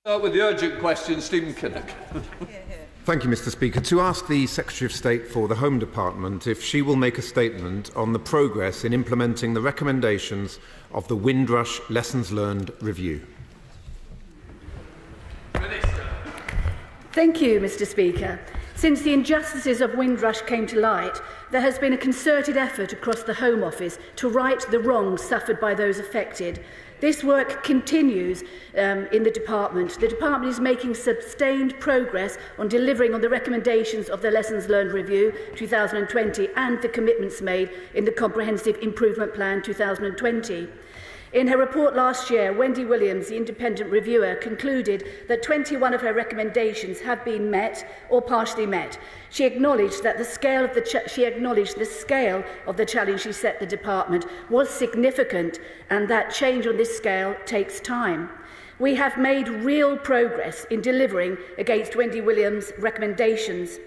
Start with the urgent question, Stephen Kinnock. Thank you, Mr. Speaker. To ask the Secretary of State for the Home Department if she will make a statement on the progress in implementing the recommendations of the Windrush Lessons Learned Review. Thank you, Mr. Speaker. Since the injustices of Windrush came to light, there has been a concerted effort across the Home Office to right the wrongs suffered by those affected. This work continues in the Department. The Department is making sustained progress on delivering on the recommendations of the Lessons Learned Review 2020 and the commitments made in the Comprehensive Improvement Plan 2020. In her report last year, Wendy Williams, the independent reviewer, concluded that 21 of her recommendations have been met or partially met. She acknowledged that the scale of the challenge she set the department was significant and that change on this scale takes time. We have made real progress in delivering against Wendy Williams' recommendations.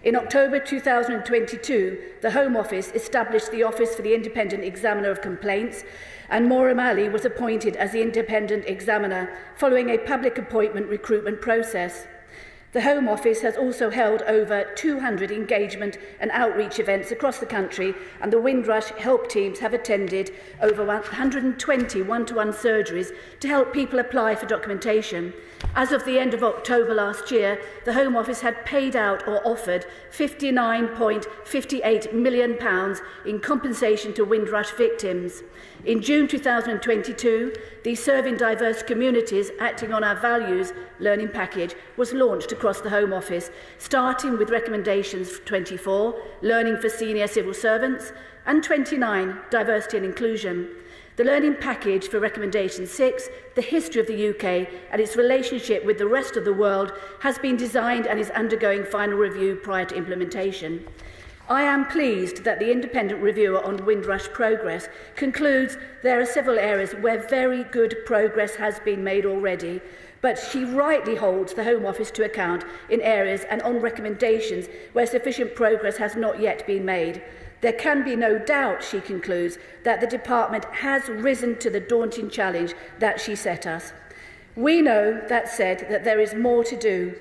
In October 2022, the Home Office established the Office for the Independent Examiner of Complaints, and Maura Malley was appointed as the independent examiner following a public appointment recruitment process. The Home Office has also held over 200 engagement and outreach events across the country, and the Windrush help teams have attended over 120 one-to-one surgeries to help people apply for documentation. As of the end of October last year, the Home Office had paid out or offered £59.58 million in compensation to Windrush victims. In June 2022, the Serving Diverse Communities Acting on Our Values learning package was launched across the Home Office, starting with recommendations 24, Learning for Senior Civil Servants, and 29, Diversity and Inclusion. The learning package for recommendation 6, the history of the UK and its relationship with the rest of the world, has been designed and is undergoing final review prior to implementation. I am pleased that the independent reviewer on Windrush progress concludes there are several areas where very good progress has been made already, but she rightly holds the Home Office to account in areas and on recommendations where sufficient progress has not yet been made. There can be no doubt, she concludes, that the Department has risen to the daunting challenge that she set us. We know, that said, that there is more to do.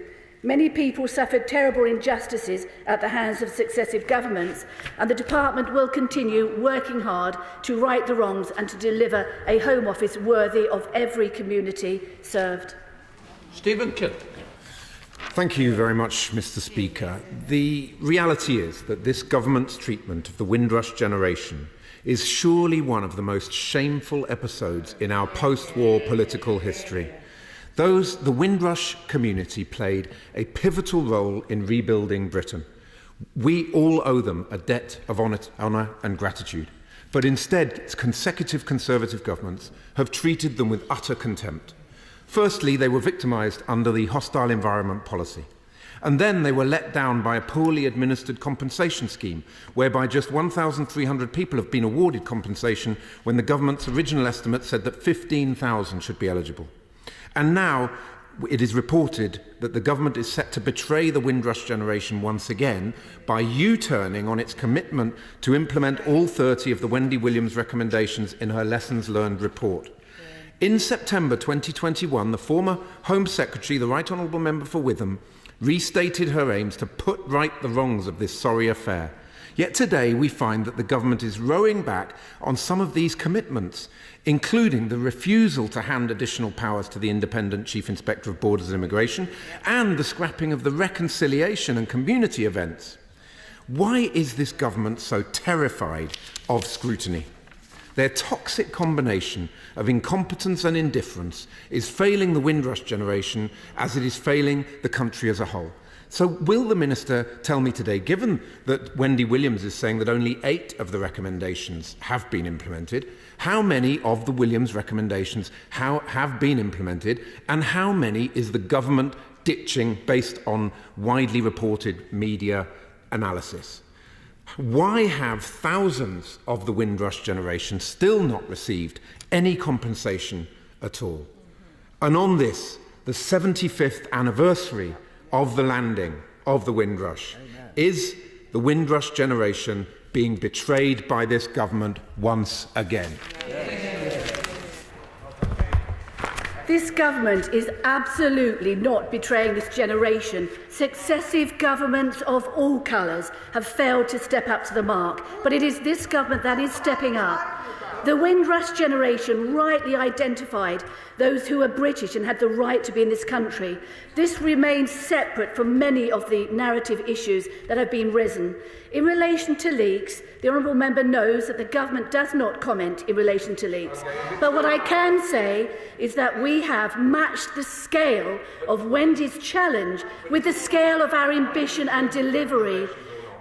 Many people suffered terrible injustices at the hands of successive governments, and the Department will continue working hard to right the wrongs and to deliver a Home Office worthy of every community served. Stephen Kinnock. Thank you very much, Mr. Speaker. The reality is that this government's treatment of the Windrush generation is surely one of the most shameful episodes in our post-war political history. The Windrush community played a pivotal role in rebuilding Britain. We all owe them a debt of honour and gratitude, but instead consecutive Conservative governments have treated them with utter contempt. Firstly, they were victimised under the hostile environment policy. And then they were let down by a poorly administered compensation scheme, whereby just 1,300 people have been awarded compensation when the government's original estimate said that 15,000 should be eligible. And now it is reported that the government is set to betray the Windrush generation once again by U-turning on its commitment to implement all 30 of the Wendy Williams recommendations in her Lessons Learned report. In September 2021, the former Home Secretary, the Right Honourable Member for Witham, restated her aims to put right the wrongs of this sorry affair. Yet today we find that the government is rowing back on some of these commitments, including the refusal to hand additional powers to the Independent Chief Inspector of Borders and Immigration and the scrapping of the reconciliation and community events. Why is this government so terrified of scrutiny? Their toxic combination of incompetence and indifference is failing the Windrush generation as it is failing the country as a whole. So will the Minister tell me today, given that Wendy Williams is saying that only 8 of the recommendations have been implemented, how many of the Williams recommendations have been implemented and how many is the government ditching based on widely reported media analysis? Why have thousands of the Windrush generation still not received any compensation at all? And on this, the 75th anniversary of the landing of the Windrush, is the Windrush generation being betrayed by this government once again? This government is absolutely not betraying this generation. Successive governments of all colours have failed to step up to the mark, but it is this government that is stepping up. The Windrush generation rightly identified those who were British and had the right to be in this country. This remains separate from many of the narrative issues that have been risen. In relation to leaks, the Honourable Member knows that the government does not comment in relation to leaks. But what I can say is that we have matched the scale of Wendy's challenge with the scale of our ambition and delivery.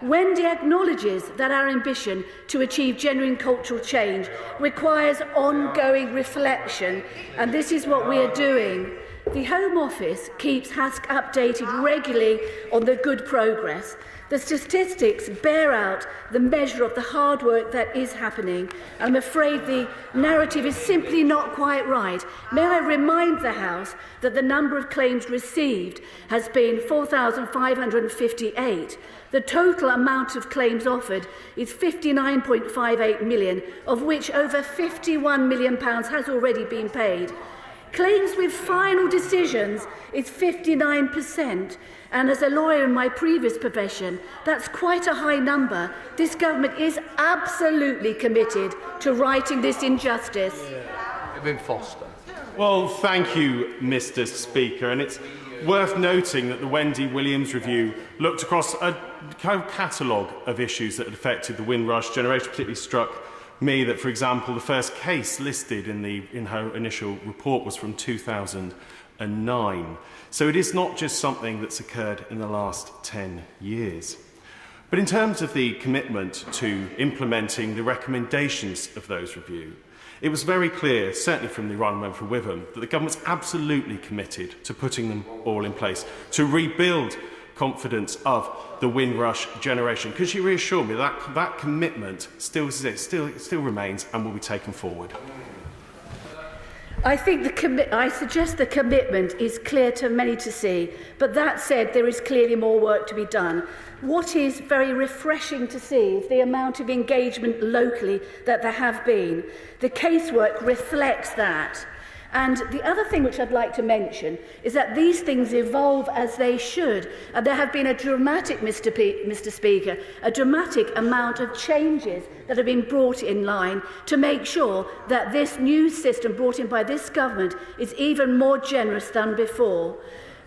Wendy acknowledges that our ambition to achieve genuine cultural change requires ongoing reflection, and this is what we are doing. The Home Office keeps HASC updated regularly on the good progress. The statistics bear out the measure of the hard work that is happening. I'm afraid the narrative is simply not quite right. May I remind the House that the number of claims received has been 4,558. The total amount of claims offered is £59.58 million, of which over £51 million has already been paid. Claims with final decisions is 59%, and as a lawyer in my previous profession, that's quite a high number. This government is absolutely committed to righting this injustice. Foster. Well, thank you, Mr. Speaker, and it's worth noting that the Wendy Williams review looked across a catalogue of issues that had affected the Windrush generation. Particularly struck me that, for example, the first case listed in her initial report was from 2009. So it is not just something that's occurred in the last 10 years. But in terms of the commitment to implementing the recommendations of those reviews, it was very clear, certainly from the Honourable Member for Witham, that the government's absolutely committed to putting them all in place, to rebuild confidence of the Windrush generation. Could you reassure me that that commitment still remains and will be taken forward? I suggest the commitment is clear to many to see, but that said, there is clearly more work to be done. What is very refreshing to see is the amount of engagement locally that there have been. The casework reflects that. And the other thing which I'd like to mention is that these things evolve as they should. And there have been a dramatic, Mr. Speaker, a dramatic amount of changes that have been brought in line to make sure that this new system brought in by this government is even more generous than before.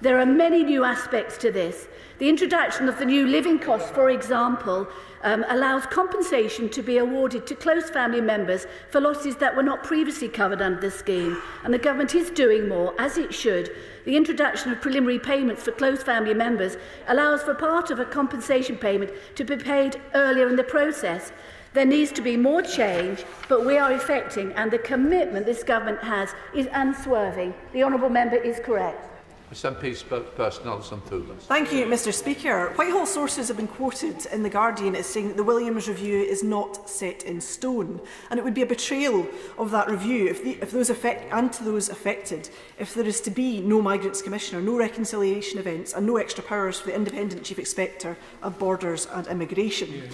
There are many new aspects to this. The introduction of the new living costs, for example, allows compensation to be awarded to close family members for losses that were not previously covered under the scheme, and the government is doing more, as it should. The introduction of preliminary payments for close family members allows for part of a compensation payment to be paid earlier in the process. There needs to be more change, but we are effecting, and the commitment this government has is unswerving. The honourable member is correct. SNP spokesperson Alison Thulis. Thank you, Mr. Speaker. Whitehall sources have been quoted in The Guardian as saying that the Williams review is not set in stone, and it would be a betrayal of that review if those affected, if there is to be no Migrants Commissioner, no reconciliation events and no extra powers for the Independent Chief Inspector of Borders and Immigration.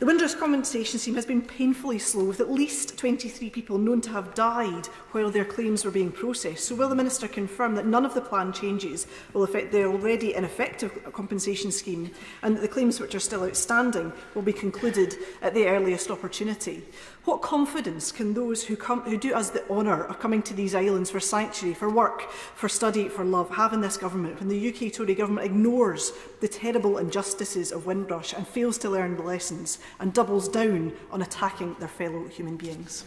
The Windrush compensation scheme has been painfully slow, with at least 23 people known to have died while their claims were being processed. So will the Minister confirm that none of the planned changes will affect the already ineffective compensation scheme, and that the claims which are still outstanding will be concluded at the earliest opportunity? What confidence can those who do us the honour of coming to these islands for sanctuary, for work, for study, for love, have in this government when the UK Tory government ignores the terrible injustices of Windrush and fails to learn the lessons and doubles down on attacking their fellow human beings?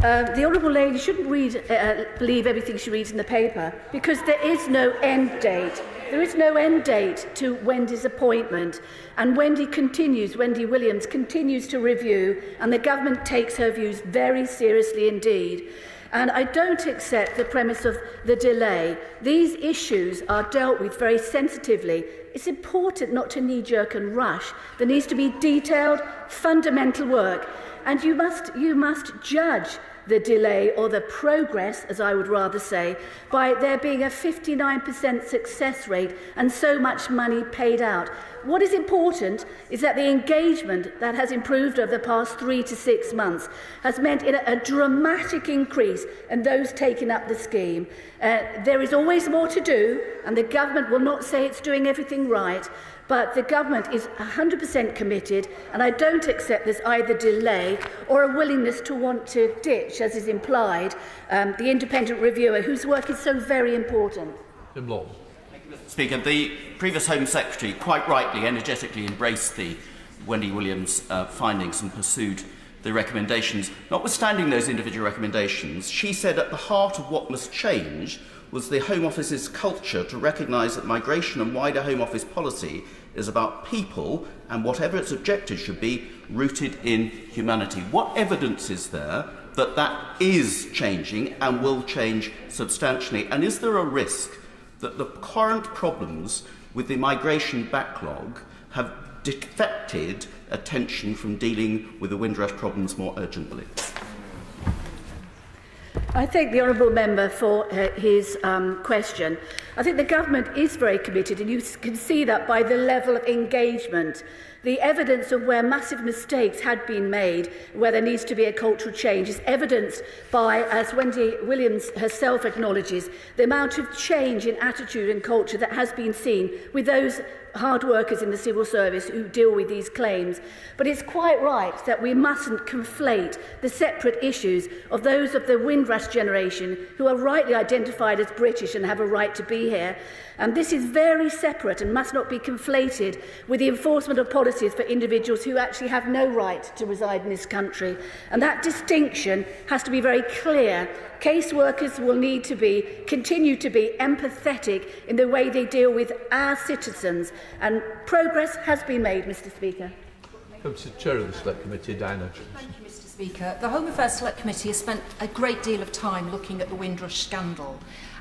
The Honourable Lady shouldn't believe everything she reads in the paper, because there is no end date. There is no end date to Wendy's appointment, and Wendy Williams continues to review, and the government takes her views very seriously indeed. And I don't accept the premise of the delay. These issues are dealt with very sensitively. It's important not to knee-jerk and rush. There needs to be detailed, fundamental work. And you must judge the delay or the progress, as I would rather say, by there being a 59% success rate and so much money paid out. What is important is that the engagement that has improved over the past 3 to 6 months has meant a dramatic increase in those taking up the scheme. There is always more to do, and the government will not say it's doing everything right, but the government is 100% committed, and I don't accept there's either delay or a willingness to want to ditch, as is implied, the independent reviewer whose work is so very important. Jim Lawton. Speaker, the previous Home Secretary quite rightly, energetically embraced the Wendy Williams findings and pursued the recommendations. Notwithstanding those individual recommendations, she said at the heart of what must change was the Home Office's culture to recognise that migration and wider Home Office policy is about people and whatever its objectives should be, rooted in humanity. What evidence is there that that is changing and will change substantially? And is there a risk that the current problems with the migration backlog have defected attention from dealing with the Windrush problems more urgently? I thank the honourable member for his question. I think the government is very committed, and you can see that by the level of engagement. The evidence of where massive mistakes had been made, where there needs to be a cultural change, is evidenced by, as Wendy Williams herself acknowledges, the amount of change in attitude and culture that has been seen with those hard workers in the civil service who deal with these claims. But it's quite right that we mustn't conflate the separate issues of those of the Windrush generation who are rightly identified as British and have a right to be here. And this is very separate and must not be conflated with the enforcement of policies for individuals who actually have no right to reside in this country. And that distinction has to be very clear. Caseworkers will need to continue to be empathetic in the way they deal with our citizens. And progress has been made, Mr. Speaker. Comes to Chair of the Select Committee, Diana Johnson. Thank you, Mr. Speaker. The Home Affairs Select Committee has spent a great deal of time looking at the Windrush scandal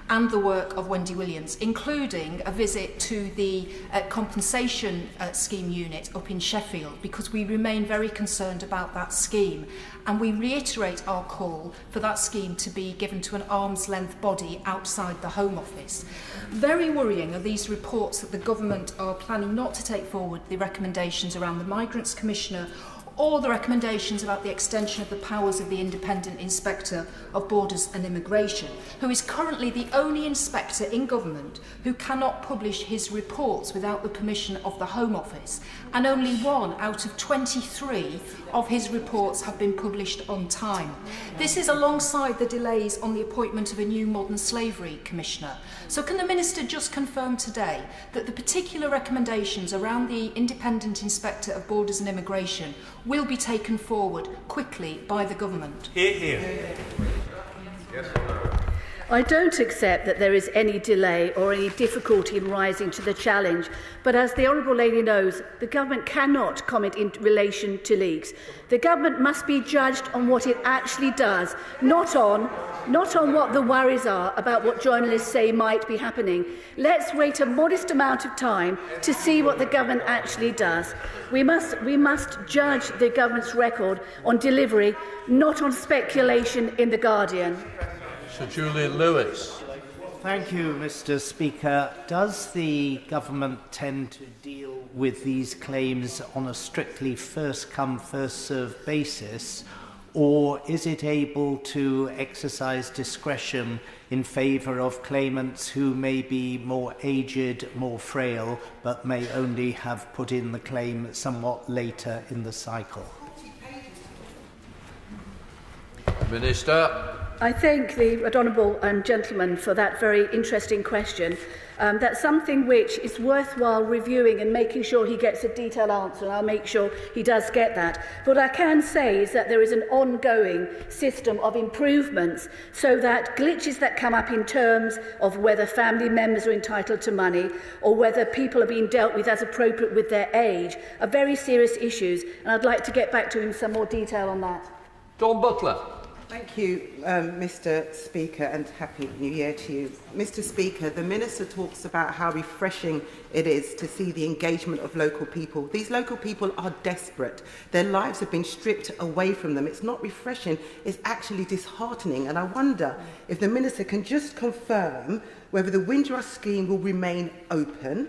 and the work of Wendy Williams, including a visit to the compensation scheme unit up in Sheffield, because we remain very concerned about that scheme. And we reiterate our call for that scheme to be given to an arm's length body outside the Home Office. Very worrying are these reports that the government are planning not to take forward the recommendations around the Migrants Commissioner or the recommendations about the extension of the powers of the Independent Inspector of Borders and Immigration, who is currently the only inspector in government who cannot publish his reports without the permission of the Home Office, and only 1 out of 23 of his reports have been published on time. This is alongside the delays on the appointment of a new Modern Slavery Commissioner. So can the Minister just confirm today that the particular recommendations around the Independent Inspector of Borders and Immigration will be taken forward quickly by the government? Hear, hear. Yes. I don't accept that there is any delay or any difficulty in rising to the challenge, but as the Honourable Lady knows, the government cannot comment in relation to leaks. The government must be judged on what it actually does, not on what the worries are about what journalists say might be happening. Let's wait a modest amount of time to see what the government actually does. We must judge the government's record on delivery, not on speculation in The Guardian. Sir Julian Lewis. Thank you, Mr. Speaker. Does the government tend to deal with these claims on a strictly first-come, first-served basis, or is it able to exercise discretion in favour of claimants who may be more aged, more frail, but may only have put in the claim somewhat later in the cycle? Minister. I thank the honourable gentleman for that very interesting question. That's something which is worthwhile reviewing and making sure he gets a detailed answer, and I'll make sure he does get that. But what I can say is that there is an ongoing system of improvements so that glitches that come up in terms of whether family members are entitled to money or whether people are being dealt with as appropriate with their age are very serious issues, and I'd like to get back to him in some more detail on that. Dawn Butler. Thank you, Mr. Speaker, and Happy New Year to you. Mr. Speaker, the Minister talks about how refreshing it is to see the engagement of local people. These local people are desperate. Their lives have been stripped away from them. It's not refreshing, it's actually disheartening. And I wonder if the Minister can just confirm whether the Windrush scheme will remain open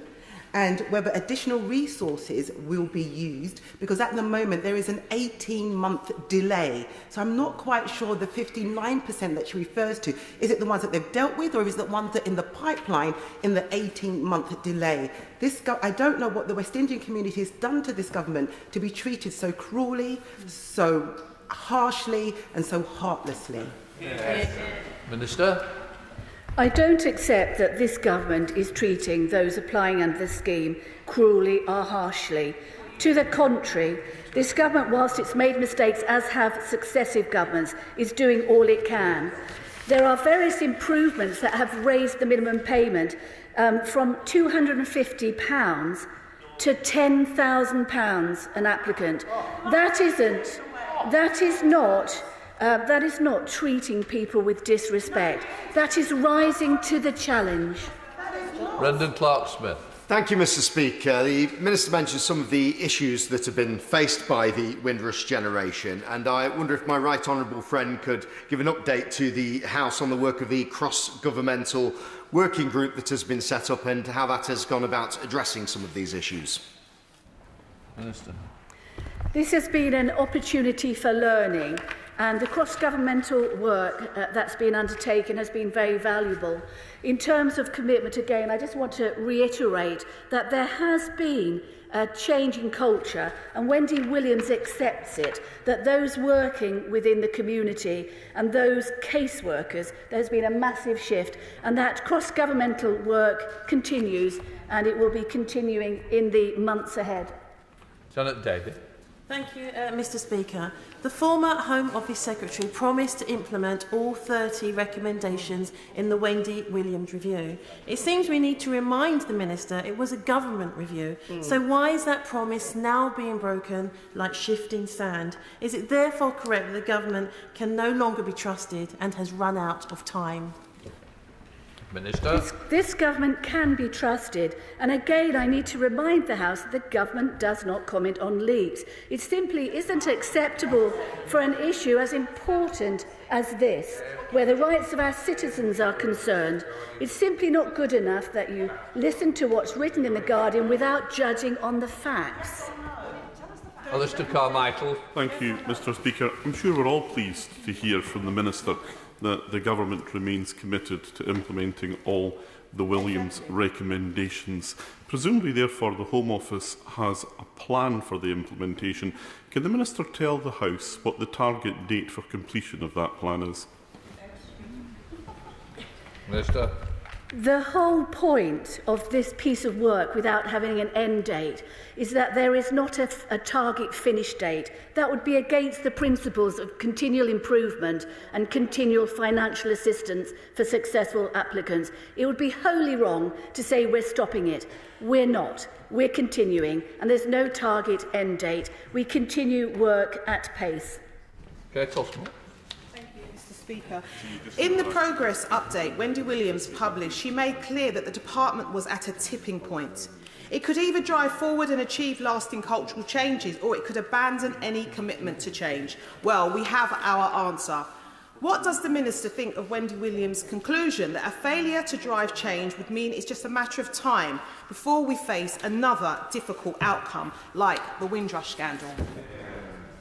and whether additional resources will be used, because at the moment there is an 18-month delay. So I'm not quite sure the 59% that she refers to, is it the ones that they've dealt with, or is it the ones that are in the pipeline in the 18-month delay? I don't know what the West Indian community has done to this government to be treated so cruelly, so harshly and so heartlessly. Yes. Minister? I don't accept that this government is treating those applying under the scheme cruelly or harshly. To the contrary, this government, whilst it's made mistakes, as have successive governments, is doing all it can. There are various improvements that have raised the minimum payment from £250 to £10,000 an applicant. That is not treating people with disrespect. That is rising to the challenge. Brendan Clark-Smith. Thank you, Mr. Speaker. The Minister mentioned some of the issues that have been faced by the Windrush generation, and I wonder if my right honourable friend could give an update to the House on the work of the cross-governmental working group that has been set up and how that has gone about addressing some of these issues. Minister. This has been an opportunity for learning, and the cross-governmental work that's been undertaken has been very valuable. In terms of commitment, again, I just want to reiterate that there has been a change in culture, and Wendy Williams accepts it, that those working within the community and those caseworkers, there's been a massive shift, and that cross-governmental work continues, and it will be continuing in the months ahead. Janet David. Thank you, Mr. Speaker. The former Home Office Secretary promised to implement all 30 recommendations in the Wendy Williams review. It seems we need to remind the Minister it was a government review. So why is that promise now being broken like shifting sand? Is it therefore correct that the government can no longer be trusted and has run out of time? Minister. This government can be trusted, and again I need to remind the House that the government does not comment on leaks. It simply isn't acceptable for an issue as important as this, where the rights of our citizens are concerned. It's simply not good enough that you listen to what's written in The Guardian without judging on the facts. Alistair Carmichael. Thank you, Mr. Speaker. I'm sure we're all pleased to hear from the Minister that the Government remains committed to implementing all the Williams recommendations. Presumably, therefore, the Home Office has a plan for the implementation. Can the Minister tell the House what the target date for completion of that plan is? Minister. The whole point of this piece of work, without having an end date, is that there is not a target finish date. That would be against the principles of continual improvement and continual financial assistance for successful applicants. It would be wholly wrong to say we're stopping it. We're not. We're continuing, and there's no target end date. We continue work at pace. Okay, Tosmo. Speaker. In the progress update Wendy Williams published, she made clear that the department was at a tipping point. It could either drive forward and achieve lasting cultural changes, or it could abandon any commitment to change. Well, we have our answer. What does the Minister think of Wendy Williams' conclusion that a failure to drive change would mean it's just a matter of time before we face another difficult outcome like the Windrush scandal?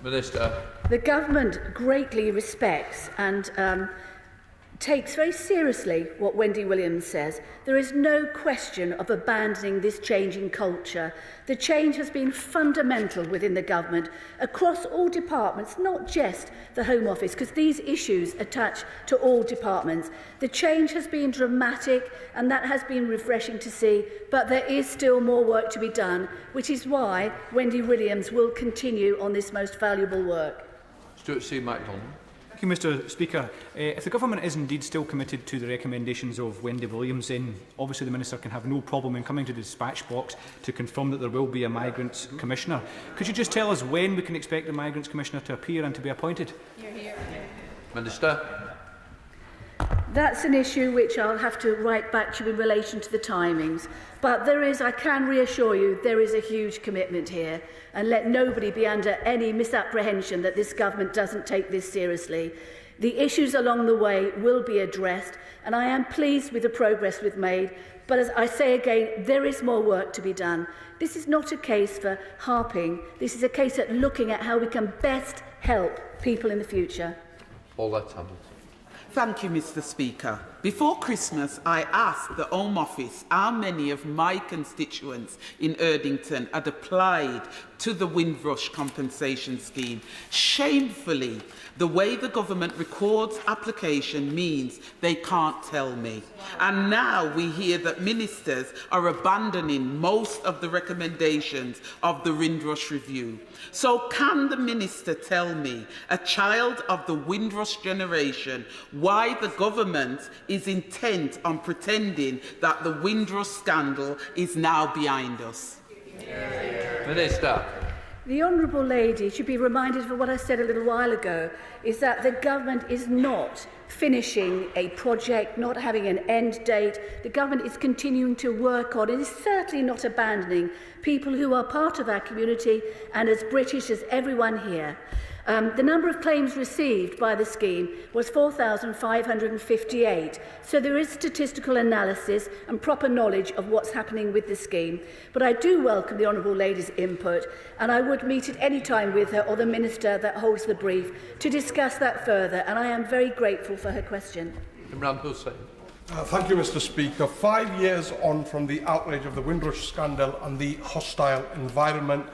Minister. The government greatly respects and takes very seriously what Wendy Williams says. There is no question of abandoning this changing culture. The change has been fundamental within the government across all departments, not just the Home Office, because these issues attach to all departments. The change has been dramatic, and that has been refreshing to see, but there is still more work to be done, which is why Wendy Williams will continue on this most valuable work. Stuart C. MacDonald. Thank you, Mr. Speaker. If the Government is indeed still committed to the recommendations of Wendy Williams, then obviously the Minister can have no problem in coming to the dispatch box to confirm that there will be a Migrants Commissioner. Could you just tell us when we can expect the Migrants Commissioner to appear and to be appointed? Minister. That's an issue which I'll have to write back to you in relation to the timings. But I can reassure you, there is a huge commitment here. And let nobody be under any misapprehension that this government doesn't take this seriously. The issues along the way will be addressed, and I am pleased with the progress we've made. But as I say again, there is more work to be done. This is not a case for harping. This is a case of looking at how we can best help people in the future. All that handled. Thank you, Mr. Speaker. Before Christmas, I asked the Home Office how many of my constituents in Erdington had applied to the Windrush compensation scheme. Shamefully, the way the government records application means they can't tell me. And now we hear that ministers are abandoning most of the recommendations of the Windrush review. So can the minister tell me, a child of the Windrush generation, why the government is intent on pretending that the Windrush scandal is now behind us? Minister. The Honourable Lady should be reminded of what I said a little while ago, is that the government is not finishing a project, not having an end date. The government is continuing to work on, and is certainly not abandoning people who are part of our community and as British as everyone here. The number of claims received by the scheme was 4,558, so there is statistical analysis and proper knowledge of what's happening with the scheme. But I do welcome the Honourable Lady's input, and I would meet at any time with her or the Minister that holds the brief to discuss that further, and I am very grateful for her question. Imran Hussain. Thank you, Mr. Speaker. 5 years on from the outrage of the Windrush scandal and the hostile environment,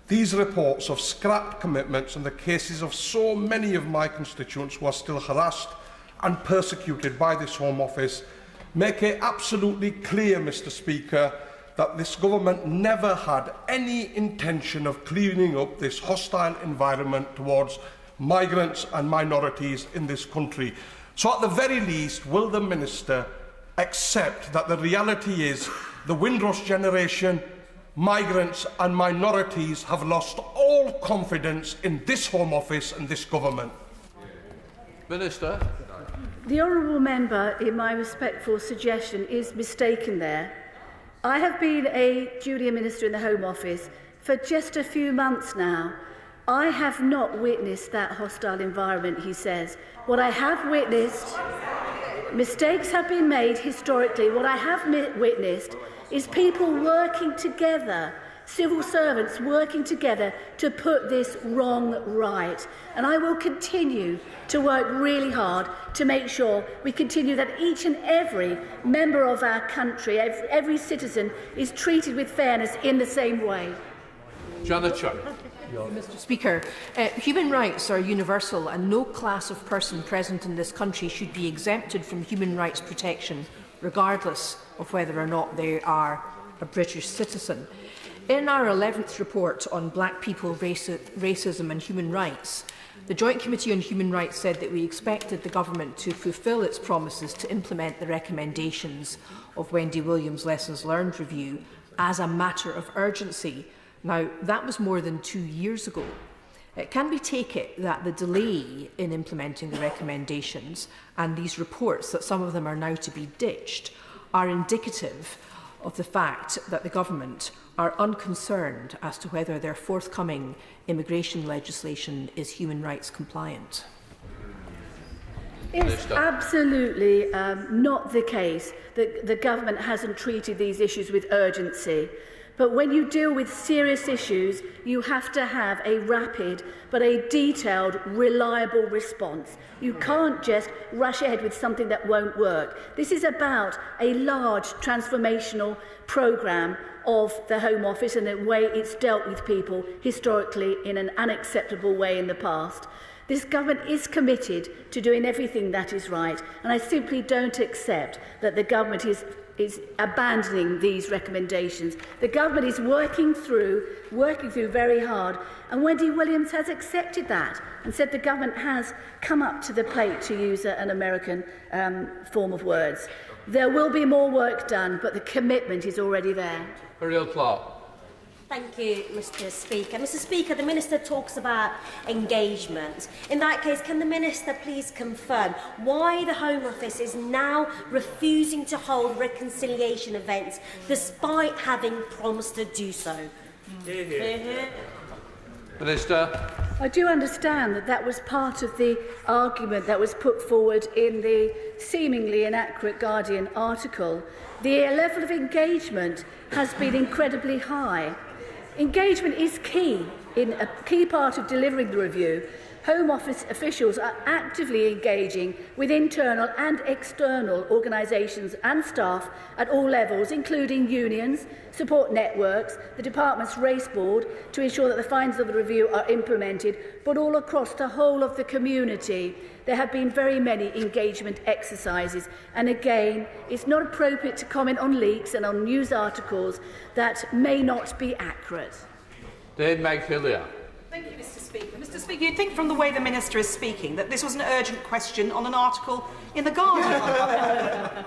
these reports of scrapped commitments and the cases of so many of my constituents who are still harassed and persecuted by this Home Office make it absolutely clear, Mr. Speaker, that this government never had any intention of cleaning up this hostile environment towards migrants and minorities in this country. So at the very least, will the Minister accept that the reality is the Windrush generation, migrants and minorities have lost all confidence in this Home Office and this government? Minister. The honourable member, in my respectful suggestion, is mistaken there. I have been a junior minister in the Home Office for just a few months now. I have not witnessed that hostile environment, he says. What I have witnessed, mistakes have been made historically. What I have witnessed is people working together, civil servants working together to put this wrong right. And I will continue to work really hard to make sure we continue that each and every member of our country, every citizen, is treated with fairness in the same way. Janet Chuck. Mr. Speaker, human rights are universal, and no class of person present in this country should be exempted from human rights protection, regardless of whether or not they are a British citizen. In our 11th report on Black people, racism and human rights, the Joint Committee on Human Rights said that we expected the government to fulfil its promises to implement the recommendations of Wendy Williams' Lessons Learned review as a matter of urgency. Now, that was more than 2 years ago. Can we take it that the delay in implementing the recommendations and these reports, that some of them are now to be ditched, are indicative of the fact that the government are unconcerned as to whether their forthcoming immigration legislation is human rights compliant? It's absolutely not the case that the government hasn't treated these issues with urgency. But when you deal with serious issues, you have to have a rapid but a detailed, reliable response. You can't just rush ahead with something that won't work. This is about a large transformational programme of the Home Office and the way it's dealt with people historically in an unacceptable way in the past. This government is committed to doing everything that is right, and I simply don't accept that the government is abandoning these recommendations. The government is working through very hard, and Wendy Williams has accepted that and said the government has come up to the plate, to use an American form of words. There will be more work done, but the commitment is already there. Ariel Clark. Thank you, Mr Speaker. Mr Speaker, the Minister talks about engagement. In that case, can the Minister please confirm why the Home Office is now refusing to hold reconciliation events despite having promised to do so? Minister. I do understand that that was part of the argument that was put forward in the seemingly inaccurate Guardian article. The level of engagement has been incredibly high. Engagement is key, in a key part of delivering the review. Home Office officials are actively engaging with internal and external organisations and staff at all levels, including unions, support networks, the Department's race board, to ensure that the findings of the review are implemented, but all across the whole of the community. There have been very many engagement exercises, and again, it's not appropriate to comment on leaks and on news articles that may not be accurate. Dame Meg Hillier. Thank you, Mr Speaker. Mr Speaker, you'd think from the way the Minister is speaking that this was an urgent question on an article in The Guardian.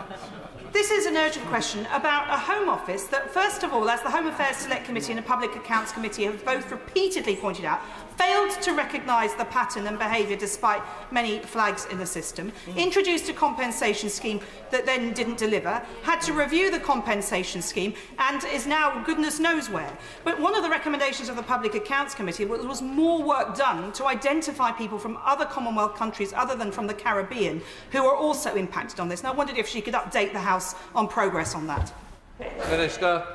This is an urgent question about a Home Office that, first of all, as the Home Affairs Select Committee and the Public Accounts Committee have both repeatedly pointed out, failed to recognise the pattern and behaviour despite many flags in the system, introduced a compensation scheme that then didn't deliver, had to review the compensation scheme and is now goodness knows where. But one of the recommendations of the Public Accounts Committee was more work done to identify people from other Commonwealth countries other than from the Caribbean who are also impacted on this. And I wondered if she could update the House on progress on that. Minister.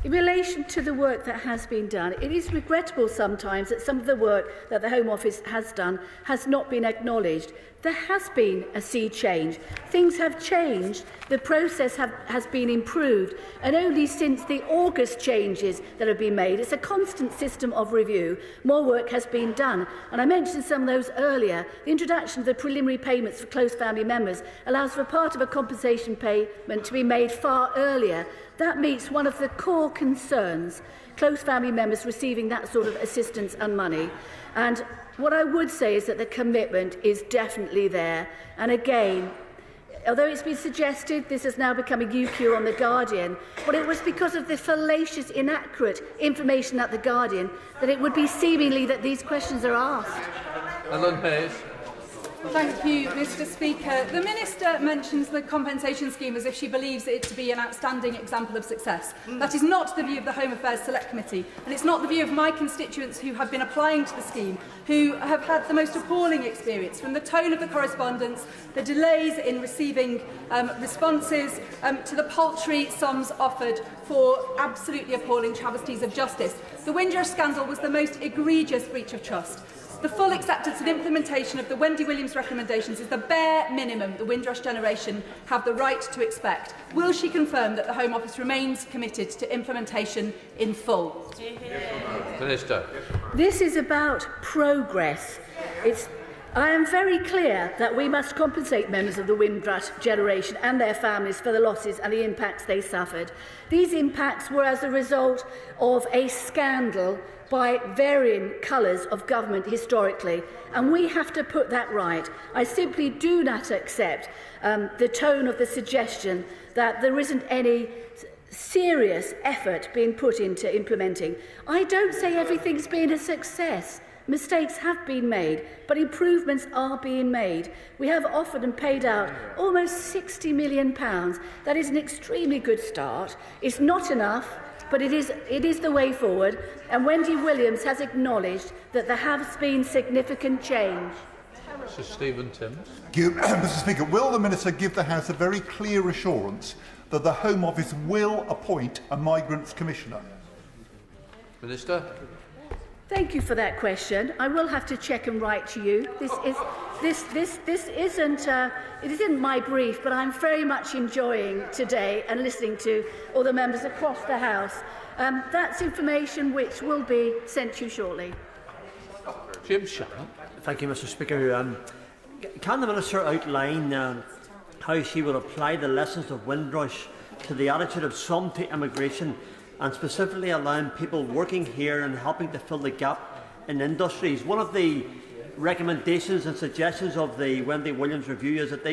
In relation to the work that has been done, it is regrettable sometimes that some of the work that the Home Office has done has not been acknowledged. There has been a sea change. Things have changed. The process has been improved. And only since the August changes that have been made, it's a constant system of review, more work has been done. And I mentioned some of those earlier. The introduction of the preliminary payments for close family members allows for part of a compensation payment to be made far earlier. That meets one of the core concerns, close family members receiving that sort of assistance and money. And what I would say is that the commitment is definitely there. And again, although it's been suggested this has now become a UQ on The Guardian, but it was because of the fallacious, inaccurate information at The Guardian that it would be seemingly that these questions are asked. Ellen Hayes. Thank you, Mr Speaker. The Minister mentions the compensation scheme as if she believes it to be an outstanding example of success. That is not the view of the Home Affairs Select Committee, and it's not the view of my constituents who have been applying to the scheme, who have had the most appalling experience, from the tone of the correspondence, the delays in receiving responses, to the paltry sums offered for absolutely appalling travesties of justice. The Windrush scandal was the most egregious breach of trust. The full acceptance and implementation of the Wendy Williams recommendations is the bare minimum the Windrush generation have the right to expect. Will she confirm that the Home Office remains committed to implementation in full? Minister. This is about progress. I am very clear that we must compensate members of the Windrush generation and their families for the losses and the impacts they suffered. These impacts were as a result of a scandal by varying colours of government historically, and we have to put that right. I simply do not accept the tone of the suggestion that there isn't any serious effort being put into implementing. I don't say everything's been a success. Mistakes have been made, but improvements are being made. We have offered and paid out almost £60 million. That is an extremely good start. It's not enough, but it is the way forward, and Wendy Williams has acknowledged that there has been significant change. Sir Stephen Timms. Thank you, Mr Speaker. Will the Minister give the House a very clear assurance that the Home Office will appoint a Migrants Commissioner? Minister. Thank you for that question. I will have to check and write to you. This isn't my brief, but I'm very much enjoying today and listening to all the members across the House. That's information which will be sent to you shortly. Jim Shannon. Thank you, Mr Speaker. Can the Minister outline how she will apply the lessons of Windrush to the attitude of some to immigration, and specifically allowing people working here and helping to fill the gap in industries? One of the recommendations and suggestions of the Wendy Williams review is that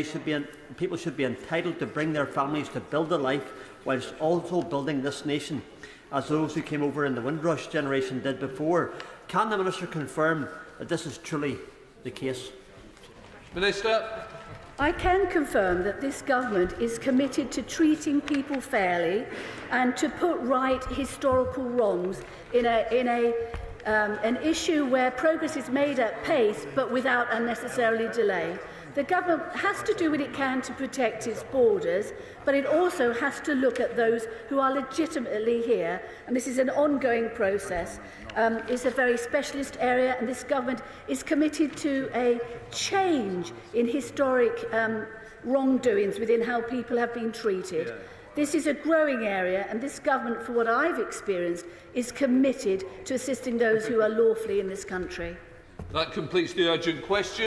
people should be entitled to bring their families to build a life whilst also building this nation. as those who came over in the Windrush generation did before. Can the Minister confirm that this is truly the case? Minister. I can confirm that this government is committed to treating people fairly and to put right historical wrongs in an issue where progress is made at pace but without unnecessarily delay. The government has to do what it can to protect its borders, but it also has to look at those who are legitimately here, and this is an ongoing process. It's a very specialist area, and this government is committed to a change in historic wrongdoings within how people have been treated. Yeah. This is a growing area, and this government, for what I've experienced, is committed to assisting those who are lawfully in this country. That completes the urgent question.